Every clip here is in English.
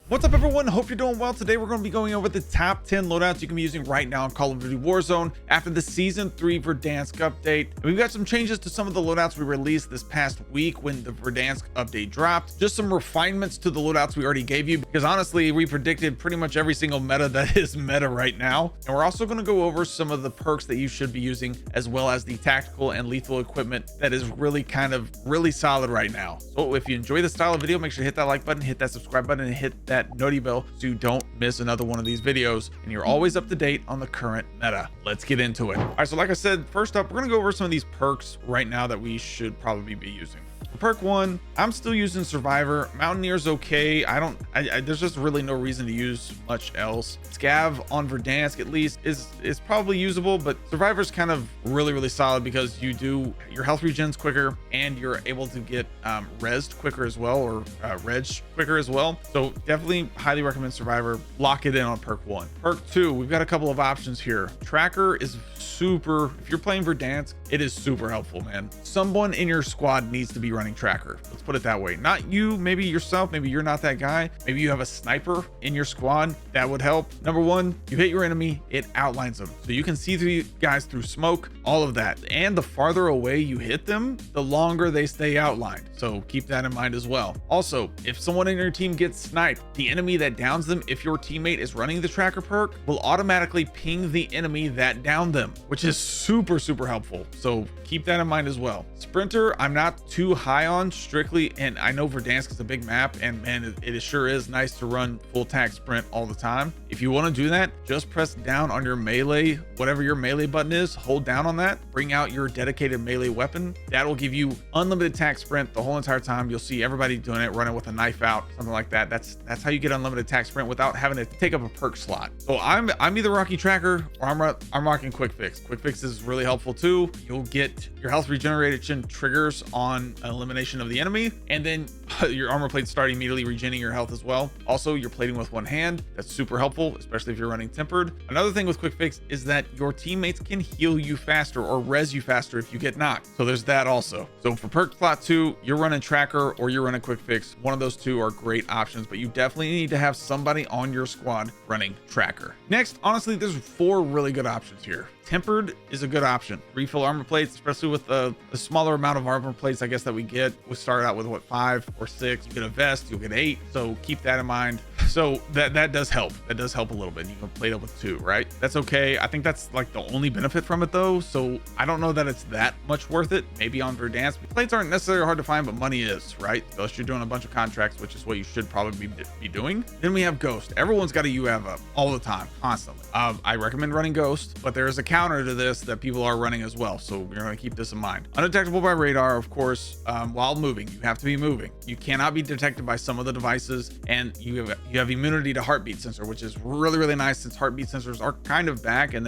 What's up, everyone? Hope you're doing well. Today we're going to be going over the top 10 loadouts you can be using right now in Call of Duty Warzone after the Season 3 Verdansk update. And we've got some changes to some of the loadouts we released this past week when the Verdansk update dropped. Just some refinements to the loadouts we already gave you, because honestly, we predicted pretty much every single meta that is meta right now. And we're also going to go over some of the perks that you should be using, as well as the tactical and lethal equipment that is really solid right now. So if you enjoy this style of video, make sure to hit that like button, hit that subscribe button, and hit that noti bell so you don't miss another one of these videos and you're always up to date on the current meta. Let's get into it. All right, so like I said, first up, we're going to go over some of these perks right now that we should probably be using. For perk 1, I'm still using Survivor. Mountaineer's okay. There's just really no reason to use much else. Scav on Verdansk at least is probably usable, but Survivor's kind of really solid because your health regens quicker and you're able to get rezzed quicker as well, or reg quicker as well. So definitely highly recommend Survivor. Lock it in on perk 1. Perk 2, we've got a couple of options here. Tracker is super, if you're playing Verdansk, it is super helpful, man. Someone in your squad needs to be running Tracker. Let's put it that way. Not you, maybe yourself, maybe you're not that guy. Maybe you have a sniper in your squad. That would help. Number 1, you hit your enemy, it outlines them. So you can see through guys through smoke, all of that. And the farther away you hit them, the longer they stay outlined. So keep that in mind as well. Also, if someone in your team gets sniped, the enemy that downs them, if your teammate is running the Tracker perk, will automatically ping the enemy that downed them, which is super helpful. So keep that in mind as well. Sprinter, I'm not too high on strictly, and I know Verdansk is a big map, and man, it sure is nice to run full tac sprint all the time. If you want to do that, just press down on your melee, whatever your melee button is, hold down on that, bring out your dedicated melee weapon. That will give you unlimited tac sprint the whole entire time. You'll see everybody doing it, running with a knife out, something like that. That's how you get unlimited tac sprint without having to take up a perk slot. So I'm either rocking Tracker or I'm rocking Quick Fix. Quick Fix is really helpful too. You'll get your health regeneration triggers on elimination of the enemy, and then your armor plates start immediately regening your health as well. Also, you're plating with one hand. That's super helpful, especially if you're running tempered. Another thing with Quick Fix is that your teammates can heal you faster or res you faster if you get knocked. So there's that also. So for perk slot 2, you're running Tracker or you're running Quick Fix. One of those two are great options, but you definitely need to have somebody on your squad running Tracker. Next, honestly, there's 4 really good options here. Tempered is a good option. Refill armor plates, especially with the smaller amount of armor plates, I guess, that we get. We started out with what, 5 or 6. You get a vest, you'll get 8. So keep that in mind. So that does help. That does help a little bit. You can plate it with 2, right? That's okay. I think that's like the only benefit from it though. So I don't know that it's that much worth it. Maybe on Verdansk, plates aren't necessarily hard to find, but money is, right? Unless you're doing a bunch of contracts, which is what you should probably be doing. Then we have Ghost. Everyone's got a UAV up all the time, constantly. I recommend running Ghost, but there is a counter to this that people are running as well. So we're going to keep this in mind. Undetectable by radar, of course, while moving. You have to be moving. You cannot be detected by some of the devices, and you have immunity to heartbeat sensor, which is really nice, since heartbeat sensors are kind of back, and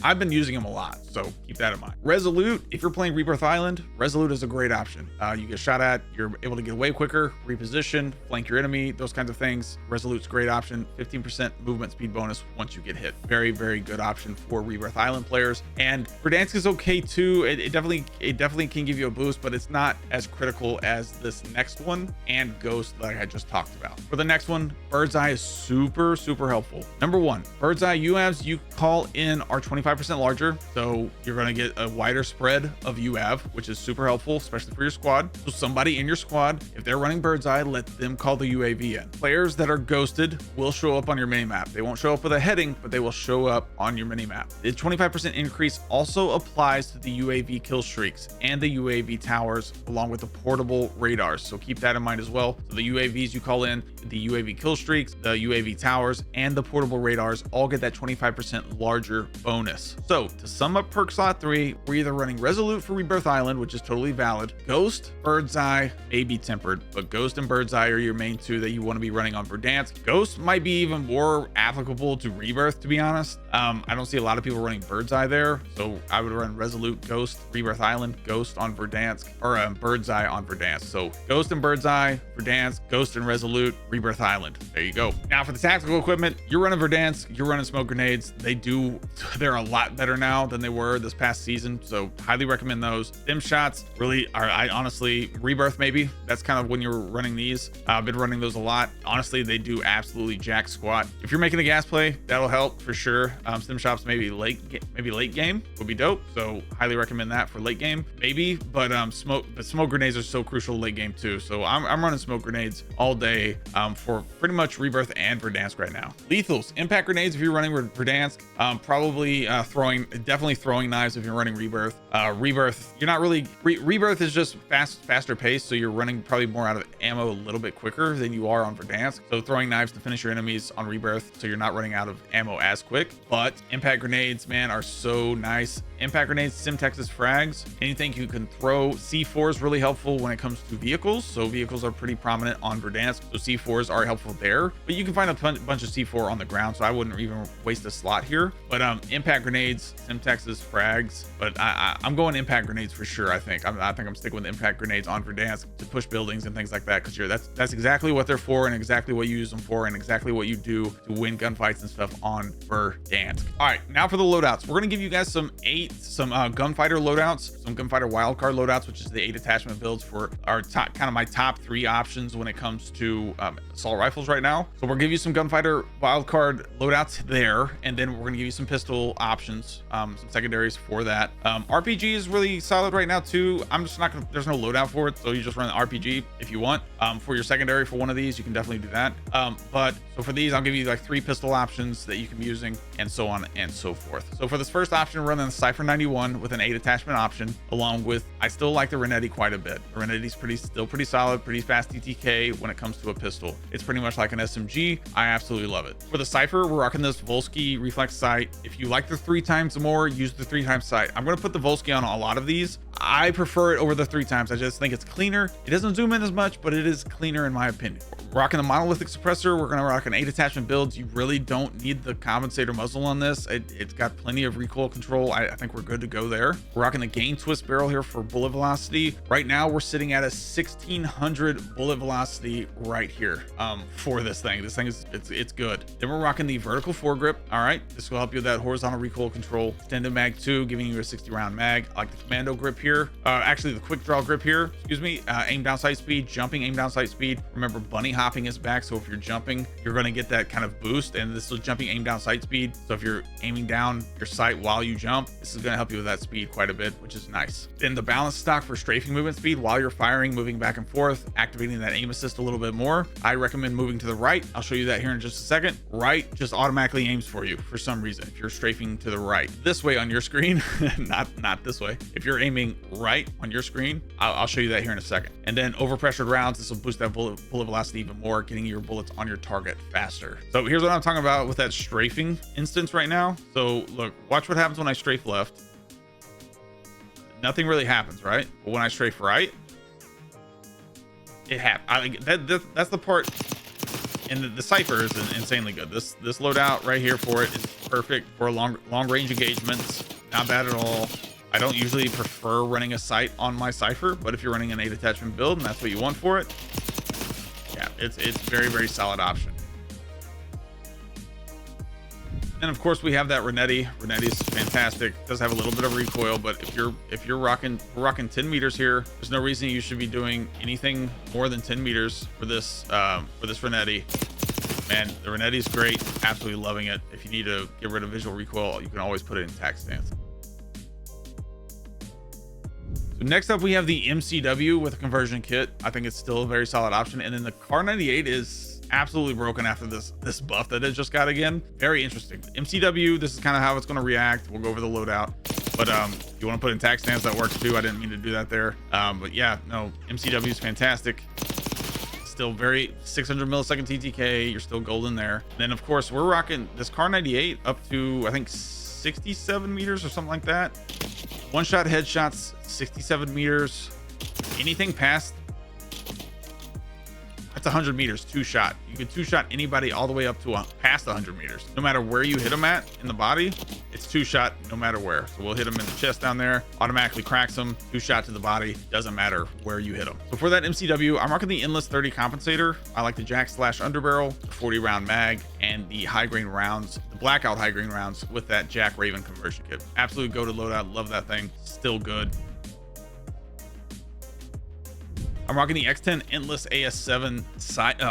I've been using them a lot. So keep that in mind. Resolute, if you're playing Rebirth Island, Resolute is a great option. You get shot at, you're able to get away quicker, reposition, flank your enemy, those kinds of things. Resolute's a great option. 15% movement speed bonus once you get hit. Very good option for Rebirth Island players. And Verdansk is okay too. It definitely can give you a boost, but it's not as critical as this next one and Ghost, like I just talked about. For the next one, Bird's Eye is super helpful. Number 1, Bird's Eye UAVs you call in are 25% larger, so you're going to get a wider spread of UAV, which is super helpful, especially for your squad. So somebody in your squad, if they're running Bird's Eye, let them call the UAV in. Players that are ghosted will show up on your minimap. They won't show up with a heading, but they will show up on your minimap. The 25% increase also applies to the UAV kill streaks and the UAV towers, along with the portable radars. So keep that in mind as well. So the UAVs you call in, the UAV kill streaks, the UAV towers, and the portable radars all get that 25% larger bonus. So to sum up perk slot 3, we're either running Resolute for Rebirth Island, which is totally valid, Ghost, Bird's Eye, maybe Tempered, but Ghost and Bird's Eye are your main 2 that you want to be running on Verdansk. Ghost might be even more applicable to Rebirth, to be honest. I don't see a lot of people running Bird's Eye there, so I would run Resolute, Ghost, Rebirth Island, Ghost on Verdansk, or Bird's Eye on Verdansk. So Ghost and Bird's Eye, Verdansk, Ghost and Resolute, Rebirth Island. There you go. Now for the tactical equipment, you're running Verdansk, you're running smoke grenades. They're a lot better now than they were this past season, so highly recommend those. Stim shots really are, I honestly, rebirth maybe, that's kind of when you're running these. I've been running those a lot. Honestly, they do absolutely jack squat. If you're making a gas play, that'll help for sure. Stim shots maybe late game would be dope, so highly recommend that for late game maybe. But smoke grenades are so crucial late game too, so I'm running smoke grenades all day for pretty much rebirth and Verdansk right now. Lethals, impact grenades if you're running Verdansk, probably definitely throwing knives if you're running rebirth. Rebirth, you're not really rebirth is just faster pace, so you're running probably more out of ammo a little bit quicker than you are on Verdansk, so throwing knives to finish your enemies on rebirth, so you're not running out of ammo as quick. But impact grenades, man, are so nice. Impact grenades, Simtex's frags, anything you can throw. C4 is really helpful when it comes to vehicles, so vehicles are pretty prominent on Verdansk, so C4s are helpful there, but you can find a bunch of C4 on the ground, so I wouldn't even waste a slot here. But impact grenades, Simtex's frags, but I'm going impact grenades for sure. I think I'm sticking with impact grenades on Verdansk to push buildings and things like that, because that's exactly what they're for and exactly what you use them for and exactly what you do to win gunfights and stuff on Verdansk. All right, now for the loadouts. We're gonna give you guys some gunfighter loadouts, some gunfighter wildcard loadouts, which is the 8 attachment builds for our my top 3 options when it comes to assault rifles right now. So we'll give you some gunfighter wildcard loadouts there, and then we're gonna give you some pistol options, some secondaries for that. RPG is really solid right now too. I'm just not gonna, there's no loadout for it, so you just run the RPG if you want. For your secondary for one of these, you can definitely do that. But so for these, I'll give you like 3 pistol options that you can be using, and so on and so forth. So for this first option, we're running the Cypher 91 with an 8 attachment option, along with, I still like the Renetti quite a bit. The Renetti's still pretty solid, pretty fast TTK when it comes to a pistol. It's pretty much like an SMG. I absolutely love it. For the Cypher, we're rocking this Volsky reflex sight. If you like the 3 times more, use the 3 times sight. I'm going to put the Volsky on a lot of these. I prefer it over the 3 times. I just think it's cleaner. It doesn't zoom in as much, but it is cleaner in my opinion. Rocking the monolithic suppressor, we're going to rock an 8 attachment builds. You really don't need the compensator muzzle on this. It's got plenty of recoil control. I think we're good to go there. We're rocking the gain twist barrel here for bullet velocity. Right now we're sitting at a 1600 bullet velocity right here for this thing. This thing is it's good. Then we're rocking the vertical foregrip. All right, this will help you with that horizontal recoil control. Extended mag 2, giving you a 60 round mag. I like the commando grip here, actually the quick draw grip here, excuse me. Aim down sight speed, jumping aim down sight speed. Remember, bunny hopping is back, so if you're jumping, you're going to get that kind of boost, and this is jumping aim down sight speed, so if you're aiming down your sight while you jump, this is going to help you with that speed quite a bit, which is nice. Then the balance stock for strafing movement speed while you're firing, moving back and forth, activating that aim assist a little bit more. I recommend moving to the right. I'll show you that here in just a second. Right just automatically aims for you for some reason if you're strafing to the right. This way on your screen, not this way. If you're aiming right on your screen, I'll show you that here in a second. And then overpressured rounds, this will boost that bullet velocity even more, getting your bullets on your target faster. So here's what I'm talking about with that strafing instance right now. So look, watch what happens when I strafe left. Nothing really happens, right? But when I strafe right, it happens. That's the part. And the Cypher is insanely good. This loadout right here for it is perfect for long range engagements. Not bad at all. I don't usually prefer running a sight on my Cypher, but if you're running an 8 attachment build and that's what you want for it, yeah, it's very, very solid option. And of course we have that Renetti. Renetti is fantastic. It does have a little bit of recoil, but if you're rocking 10 meters here, there's no reason you should be doing anything more than 10 meters for this Renetti. Man, the Renetti is great. Absolutely loving it. If you need to get rid of visual recoil, you can always put it in tac stance. So next up, we have the MCW with a conversion kit. I think it's still a very solid option. And then the Kar98 is absolutely broken after this buff that it just got again. Very interesting. MCW, this is kind of how it's going to react. We'll go over the loadout. But if you want to put in tac stance, that works too. I didn't mean to do that there. But yeah, no, MCW is fantastic. Still very 600 millisecond TTK. You're still golden there. And then of course we're rocking this Kar98 up to I think 67 meters or something like that. One shot headshots, 67 meters. Anything past, That's 100 meters, 2-shot. You can 2-shot anybody all the way up to past 100 meters. No matter where you hit them at in the body, it's 2-shot no matter where. So we'll hit them in the chest down there, automatically cracks them, 2-shot to the body, doesn't matter where you hit them. So for that MCW, I'm rocking the Endless 30 compensator. I like the Jack slash underbarrel, the 40 round mag, and the high grain rounds, the blackout high grain rounds with that Jack Raven conversion kit. Absolute go to loadout. Love that thing. Still good. I'm rocking the X10 Endless AS7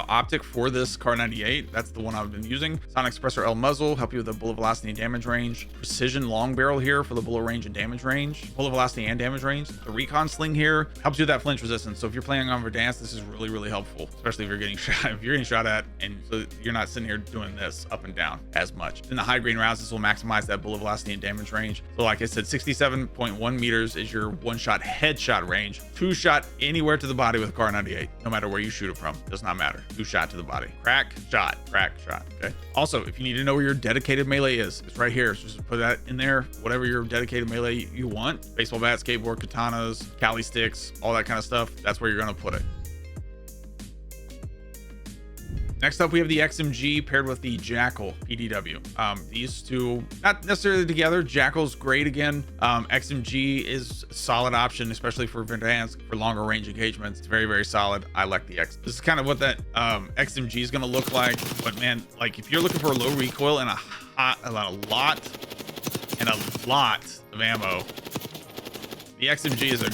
optic for this Kar98. That's the one I've been using. Sonic Suppressor L muzzle, help you with the bullet velocity and damage range. Precision long barrel here for the bullet range and damage range. Bullet velocity and damage range. The recon sling here helps you with that flinch resistance. So if you're playing on Verdansk, this is really, really helpful, especially if you're getting shot. If you're getting shot at, and so you're not sitting here doing this up and down as much. In the high grain rounds, this will maximize that bullet velocity and damage range. So like I said, 67.1 meters is your 1-shot headshot range. 2-shot anywhere to the body with Kar98, no matter where you shoot it from, does not matter. 2-shot to the body. Crack, shot, okay? Also, if you need to know where your dedicated melee is, it's right here. So just put that in there, whatever your dedicated melee you want. Baseball bat, skateboard, katanas, Cali sticks, all that kind of stuff. That's where you're gonna put it. Next up, we have the XMG paired with the Jackal PDW. These two, not necessarily together. Jackal's great again. XMG is a solid option, especially for Verdansk for longer range engagements. It's very, very solid. I like the X. This is kind of what that XMG is going to look like. But man, like if you're looking for a low recoil and a lot of ammo, the XMG is a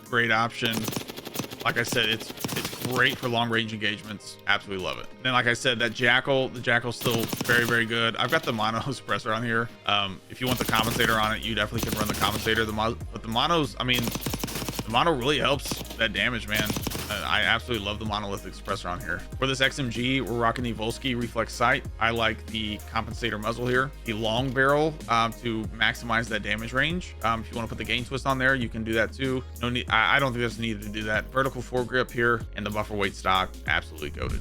great option. Like I said, it's great for long range engagements. Absolutely love it. And then like I said, that Jackal, the Jackal's still very, very good. I've got the mono suppressor on here. If you want the compensator on it, you definitely can run the compensator. But the monos, I mean, the mono really helps that damage, man. I absolutely love the monolithic suppressor on here. For this XMG, we're rocking the Volsky reflex sight. I like the compensator muzzle here, the long barrel to maximize that damage range. If you want to put the gain twist on there, you can do that too. No need, I don't think there's needed to do that. Vertical foregrip here and the buffer weight stock, absolutely goated.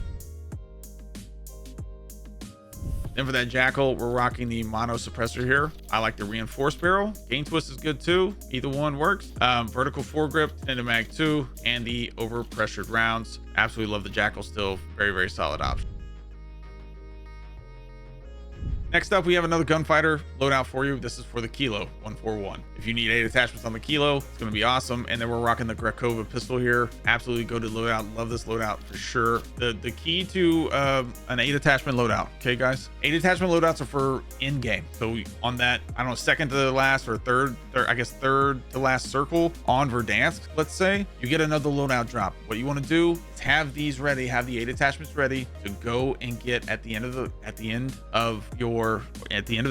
Then for that Jackal, we're rocking the mono suppressor here. I like the reinforced barrel. Gain twist is good too. Either one works. Vertical foregrip, extended mag 2, and the over pressured rounds. Absolutely love the Jackal still. Very, very solid option. Next up, we have another gunfighter loadout for you. This is for the Kilo 141. If you need 8 attachments on the Kilo, it's going to be awesome. And then we're rocking the Gova pistol here. Absolutely go to loadout. Love this loadout for sure. The key to an 8 attachment loadout. Okay, guys, 8 attachment loadouts are for in game. So on that, I don't know, second to the last or third to last circle on Verdansk, let's say, you get another loadout drop. What you want to do is have these ready, have the 8 attachments ready to go and get at the end of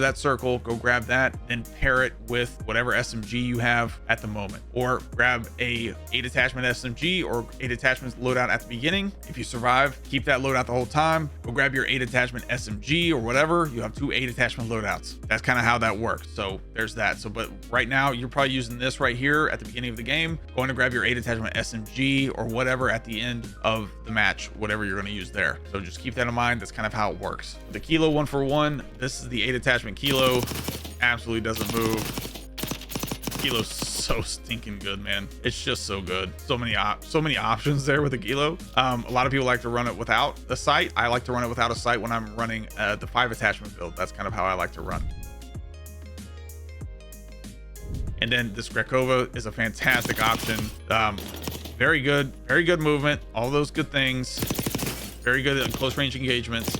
that circle. Go grab that, then pair it with whatever SMG you have at the moment, or grab a 8 attachment SMG or 8 attachments loadout at the beginning. If you survive, keep that loadout the whole time. Go grab your 8 attachment SMG or whatever. You have 2 8 attachment loadouts. That's kind of how that works. So there's that. So but right now you're probably using this right here at the beginning of the game, going to grab your 8 attachment SMG or whatever at the end of the match, whatever you're going to use there. So just keep that in mind. That's kind of how it works. The Kilo 141, this is the 8 attachment Kilo. Absolutely doesn't move. Kilo's so stinking good, man. It's just so good. So many options there with the Kilo. A lot of people like to run it without the sight. I like to run it without a sight when I'm running the 5 attachment build. That's kind of how I like to run. And then this Gova is a fantastic option. Very good movement, all those good things. Very good at close range engagements.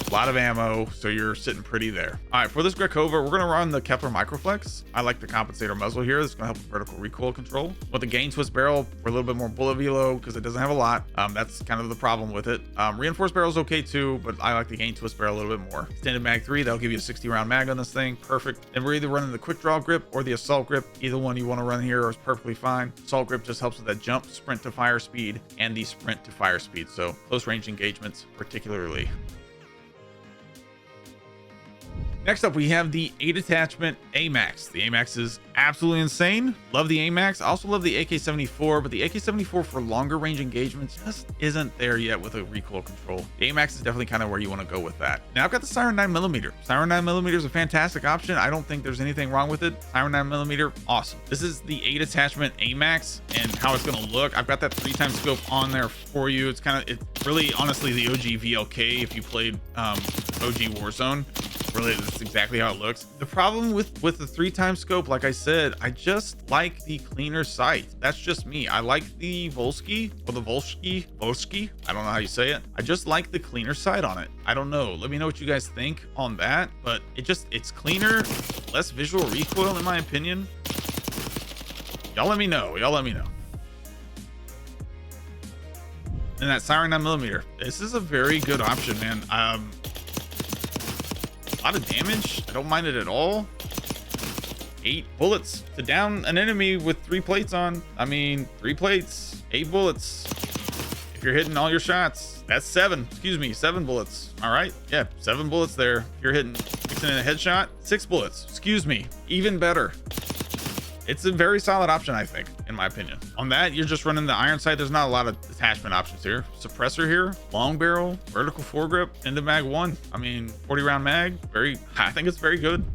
A lot of ammo, so you're sitting pretty there. All right, for this Gova, we're gonna run the Kepler Microflex. I like the compensator muzzle here. It's gonna help with vertical recoil control. With the gain twist barrel, for a little bit more bullet velo because it doesn't have a lot. That's kind of the problem with it. Reinforced barrel is okay too, but I like the gain twist barrel a little bit more. Extended mag 3, that'll give you a 60 round mag on this thing. Perfect. And we're either running the quick draw grip or the assault grip. Either one you want to run here is perfectly fine. Assault grip just helps with that jump, sprint to fire speed, and the sprint to fire speed. So close range engagements particularly. Next up, we have the 8 attachment AAX. The AAX is absolutely insane. Love the AAX. Also love the AK74, but the AK74 for longer range engagements just isn't there yet with a recoil control. The AAX is definitely kind of where you want to go with that. Now I've got the Siren 9mm. Siren 9mm is a fantastic option. I don't think there's anything wrong with it. Siren 9mm, awesome. This is the 8 attachment AAX and how it's going to look. I've got that 3x scope on there for you. It's really honestly the OG VLK if you played OG Warzone. Really, that's exactly how it looks. The problem with the 3x scope, like I said, I just like the cleaner sight. That's just me. I like the Volsky or the Volsky. I don't know how you say it. I just like the cleaner sight on it. I don't know. Let me know what you guys think on that, but it's cleaner, less visual recoil in my opinion. Y'all let me know. Y'all let me know. And that Siren 9mm. This is a very good option, man. A lot of damage. I don't mind it at all. 8 bullets to down an enemy with 3 plates on. I mean, 3 plates, 8 bullets. If you're hitting all your shots, that's 7 bullets. All right, yeah, 7 bullets there. If you're mixing in a headshot, 6 bullets. Excuse me, even better. It's a very solid option, I think, in my opinion. On that, you're just running the iron sight. There's not a lot of attachment options here. Suppressor here, long barrel, vertical foregrip, into mag 1. I mean, 40 round mag. I think it's very good.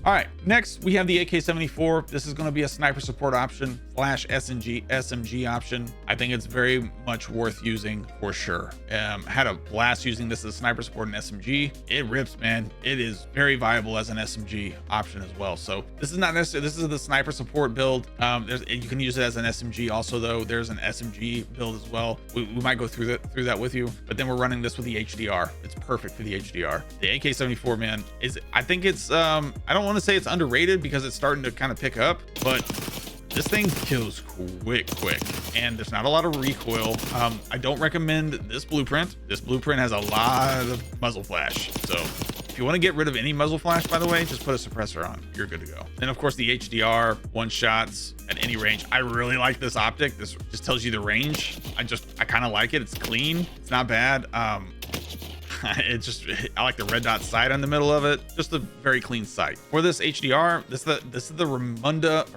All right, next we have the AK74. This is going to be a sniper support option / SMG option. I think it's very much worth using for sure. Had a blast using this as a sniper support and SMG. It rips, man. It is very viable as an SMG option as well. So this is not necessarily, this is the sniper support build. You can use it as an SMG also though. There's an SMG build as well. We might go through that with you, but then we're running this with the HDR. It's perfect for the HDR. The AK74, man, I think it's, I don't want to say it's underrated because it's starting to kind of pick up, but this thing kills quick, and there's not a lot of recoil. I don't recommend this blueprint. This blueprint has a lot of muzzle flash. So if you want to get rid of any muzzle flash, by the way, just put a suppressor on. You're good to go. And of course, the HDR, 1 shots at any range. I really like this optic. This just tells you the range. I kind of like it. It's clean. It's not bad. I like the red dot sight in the middle of it. Just a very clean sight. For this HDR, this is the Ramunda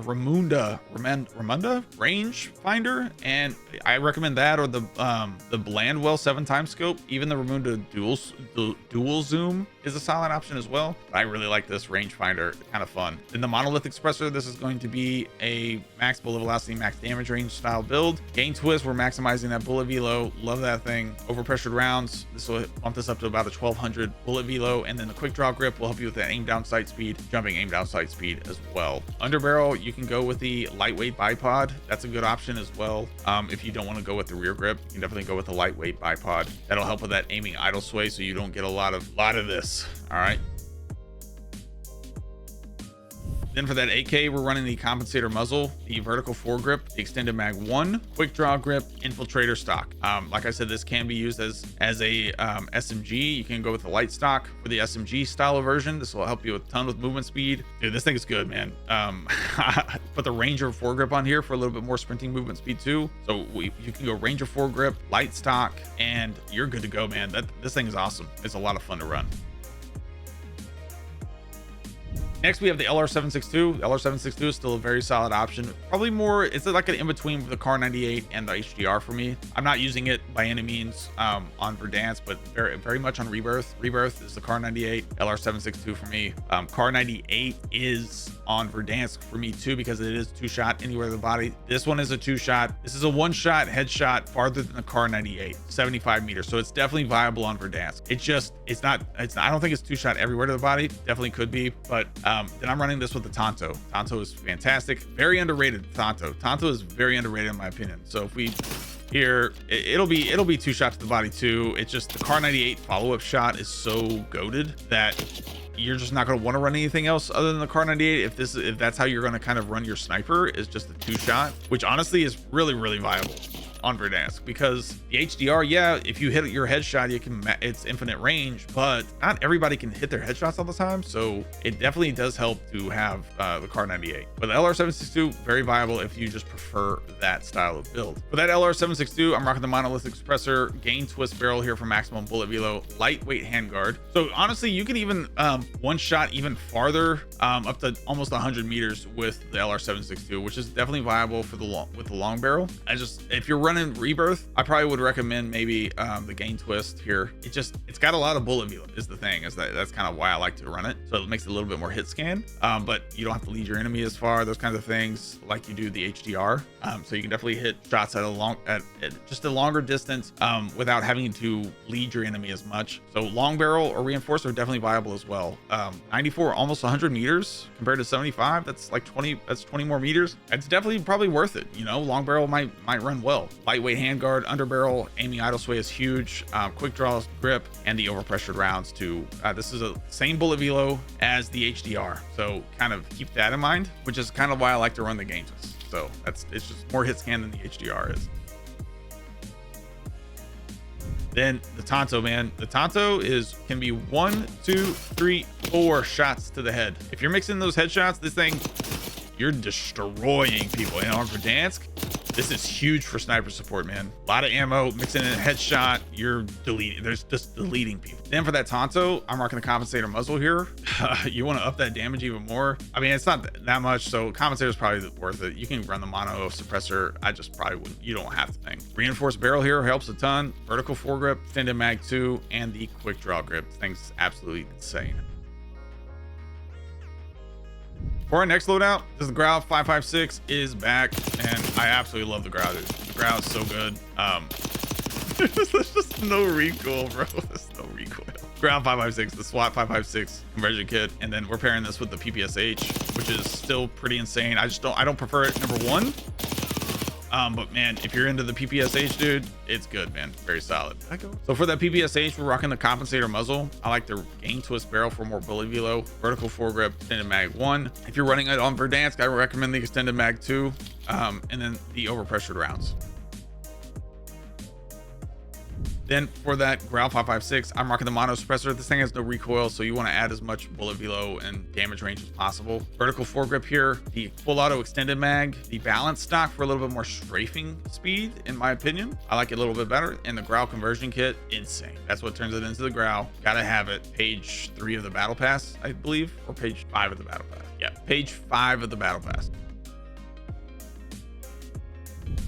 range finder, and I recommend that or the Blandwell 7x scope. Even the Ramunda dual zoom is a solid option as well. But I really like this rangefinder, kind of fun. In the monolithic suppressor, this is going to be a max bullet velocity, max damage range style build. Gain twist, we're maximizing that bullet velo. Love that thing. Overpressured rounds, this will bump this up to about a 1200 bullet velo, and then the quick draw grip will help you with that aim down sight speed, jumping aim down sight speed as well. Underbarrel, you can go with the lightweight bipod. That's a good option as well. If you don't want to go with the rear grip, you can definitely go with the lightweight bipod. That'll help with that aiming idle sway, so you don't get a lot of this. All right. Then for that AK, we're running the compensator muzzle, the vertical foregrip, the extended mag 1, quick draw grip, infiltrator stock. Like I said, this can be used as a SMG. You can go with the light stock for the SMG style version. This will help you a ton with movement speed. Dude, this thing is good, man. Put the Ranger foregrip on here for a little bit more sprinting movement speed too. So you can go Ranger foregrip, light stock, and you're good to go, man. This thing is awesome. It's a lot of fun to run. Next, we have the LR762. The LR762 is still a very solid option. Probably more, it's like an in-between with the Kar98 and the HDR for me. I'm not using it by any means on Verdansk, but very much on Rebirth. Rebirth is the Kar98, LR762 for me. Kar98 is on Verdansk for me too, because it is 2-shot anywhere in the body. This one is a 2-shot. This is a 1-shot headshot farther than the Kar98, 75 meters. So it's definitely viable on Verdansk. It's not, I don't think it's 2-shot everywhere to the body. Definitely could be, but then I'm running this with the Tanto. Tanto is fantastic. Very underrated, Tanto. Tanto is very underrated in my opinion. So if we here, it'll be 2 shots to the body too. It's just the Kar98 follow-up shot is so goated that you're just not going to want to run anything else other than the Kar98 if that's how you're going to kind of run your sniper, is just a 2-shot, which honestly is really, really viable. on Verdansk, because the HDR, yeah, if you hit your headshot, you can, it's infinite range, but not everybody can hit their headshots all the time. So it definitely does help to have the Kar98. But the LR762, very viable if you just prefer that style of build. For that LR762, I'm rocking the monolithic suppressor, gain twist barrel here for maximum bullet velo, lightweight handguard. So honestly, you can even one shot even farther, up to almost 100 meters with the LR762, which is definitely viable for the long barrel. If you're running rebirth, I probably would recommend maybe the gain twist here. It's got a lot of bullet velo is the thing, that's kind of why I like to run it. So it makes it a little bit more hit scan, but you don't have to lead your enemy as far, those kinds of things, like you do the HDR. So you can definitely hit shots at just a longer distance without having to lead your enemy as much. So long barrel or reinforced are definitely viable as well. 94, almost 100 meters compared to 75. That's like 20 more meters. It's definitely probably worth it. You know, long barrel might run well. Lightweight handguard, under barrel, aiming idle sway is huge. Quick draw grip, and the overpressured rounds too. This is a same bullet velo as the HDR, so kind of keep that in mind, which is kind of why I like to run the gain twist. So it's just more hit scan than the HDR is. Then the Tanto, man, the Tanto can be 1, 2, 3, 4 shots to the head. If you're mixing those headshots, this thing, you're destroying people. And on Verdansk, this is huge for sniper support, man. A lot of ammo, mixing in a headshot, you're deleting. There's just deleting people. Then for that Tanto, I'm rocking the compensator muzzle here. You want to up that damage even more. I mean, it's not that much, so compensator is probably worth it. You can run the mono suppressor. I just probably wouldn't. You don't have to think. Reinforced barrel here helps a ton. Vertical foregrip, extended mag 2, and the quick draw grip. This thing's absolutely insane. For our next loadout, this is the Grau 556 is back, and I absolutely love the Grau, dude. The Grau is so good. There's just no recoil, bro. There's no recoil. Grau 556, the SWAT 556 conversion kit, and then we're pairing this with the PPSH, which is still pretty insane. I don't prefer it number one. But man, if you're into the PPSH, dude, it's good, man. Very solid. So for that PPSH, we're rocking the compensator muzzle. I like the gain twist barrel for more bullet velo, vertical foregrip, extended mag 1. If you're running it on Verdansk, I recommend the extended mag 2, and then the overpressured rounds. Then for that Grau 556, I'm rocking the mono suppressor. This thing has no recoil, so you want to add as much bullet velo and damage range as possible. Vertical foregrip here, the full auto extended mag, the balance stock for a little bit more strafing speed, in my opinion. I like it a little bit better. And the Grau conversion kit, insane. That's what turns it into the Grau. Gotta have it. Page 3 of the battle pass, I believe, or page 5 of the battle pass. Yeah, page 5 of the battle pass.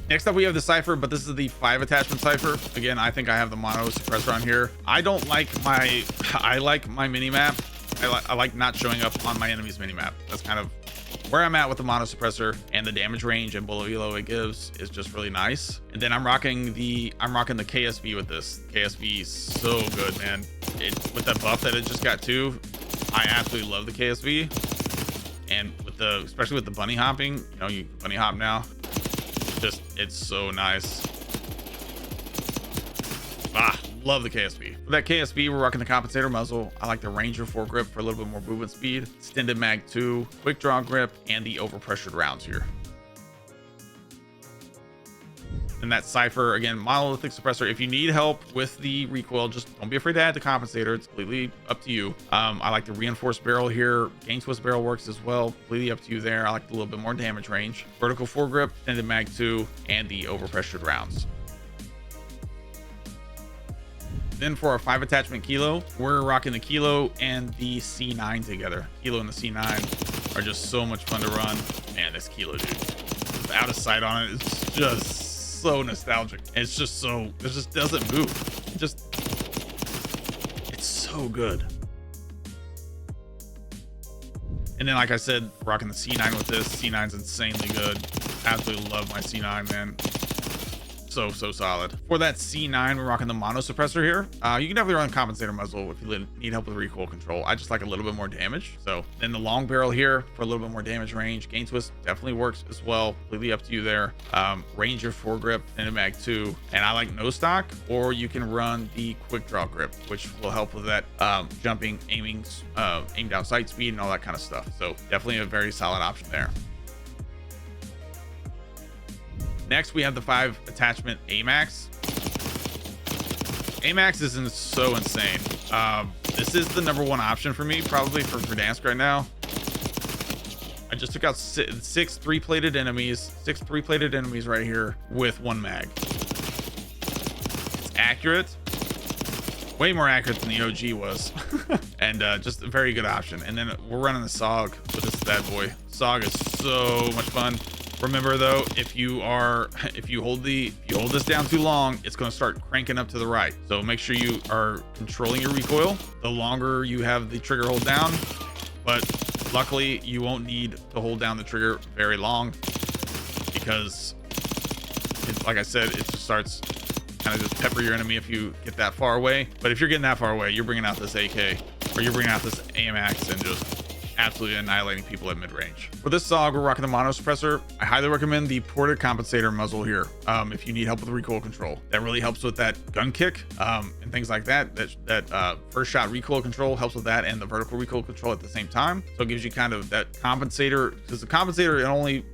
Next up, we have the Cypher, but this is the 5 attachment Cypher. Again, I think I have the mono suppressor on here. I like my mini map. I like not showing up on my enemy's mini map. That's kind of where I'm at with the mono suppressor, and the damage range and bullet velo it gives is just really nice. And then I'm rocking the KSV with this. KSV is so good, man. With that buff that it just got too, I absolutely love the KSV. And especially with the bunny hopping, you know, you bunny hop now. It's so nice. Love the KSV. For that KSV, we're rocking the compensator muzzle. I like the Ranger foregrip for a little bit more movement speed, extended mag 2, quick draw grip, and the overpressured rounds here. And that Cypher, again, monolithic suppressor. If you need help with the recoil, just don't be afraid to add the compensator. It's completely up to you. I like the reinforced barrel here. Gain twist barrel works as well. Completely up to you there. I like a little bit more damage range. Vertical foregrip, extended mag 2, and the overpressured rounds. Then for our 5 attachment Kilo, we're rocking the Kilo and the C9 together. Kilo and the C9 are just so much fun to run. Man, this Kilo, dude, the out of sight on it is just so nostalgic. It just doesn't move. It's so good. And then, like I said, rocking the C9 with this. C9's insanely good. Absolutely love my C9, man. So solid. For that C9, we're rocking the mono suppressor here. You can definitely run compensator muzzle if you need help with recoil control. I just like a little bit more damage. So then the long barrel here for a little bit more damage range. Gain twist definitely works as well. Completely up to you there. Ranger foregrip and mag 2, and I like no stock, or you can run the quick draw grip, which will help with that jumping, aiming, aim down sight speed, and all that kind of stuff. So definitely a very solid option there. Next, we have the 5 attachment AAX. AAX is so insane. This is the #1 option for me, probably for Verdansk right now. I just took out 6 3-plated enemies right here with 1 mag. It's accurate, way more accurate than the OG was, and just a very good option. And then we're running the Saug with this bad boy. Saug is so much fun. Remember though, if you hold this down too long, it's going to start cranking up to the right. So make sure you are controlling your recoil the longer you have the trigger hold down. But luckily, you won't need to hold down the trigger very long, because like I said, it just starts kind of just pepper your enemy if you get that far away. But if you're getting that far away, you're bringing out this AK, or you're bringing out this AAX and just absolutely annihilating people at mid-range. For this Saug, we're rocking the mono suppressor. I highly recommend the ported compensator muzzle here. If you need help with recoil control, that really helps with that gun kick and things like that. That first shot recoil control helps with that, and the vertical recoil control at the same time. So it gives you kind of that compensator, because the compensator,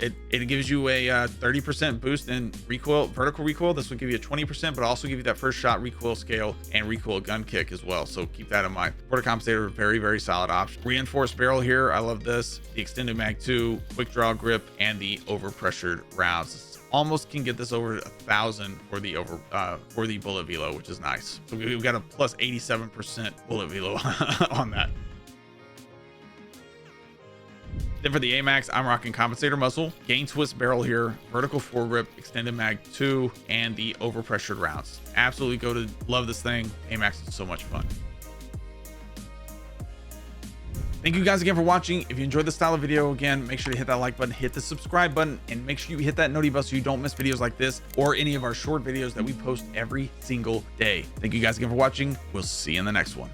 it gives you a 30% boost in recoil, vertical recoil. This will give you a 20%, but also give you that first shot recoil scale and recoil gun kick as well. So keep that in mind. Ported compensator, very, very solid option. Reinforced barrel here. I love this. The extended mag 2, quick draw grip, and the overpressured rounds. Almost can get this over 1,000 for the bullet velo, which is nice. So we've got a plus 87% bullet velo on that. Then for the AAX, I'm rocking compensator muzzle, gain twist barrel here, vertical foregrip, extended mag 2, and the overpressured rounds. Absolutely love this thing. AAX is so much fun. Thank you guys again for watching. If you enjoyed this style of video, again, make sure to hit that like button, hit the subscribe button, and make sure you hit that noti bell so you don't miss videos like this or any of our short videos that we post every single day. Thank you guys again for watching. We'll see you in the next one.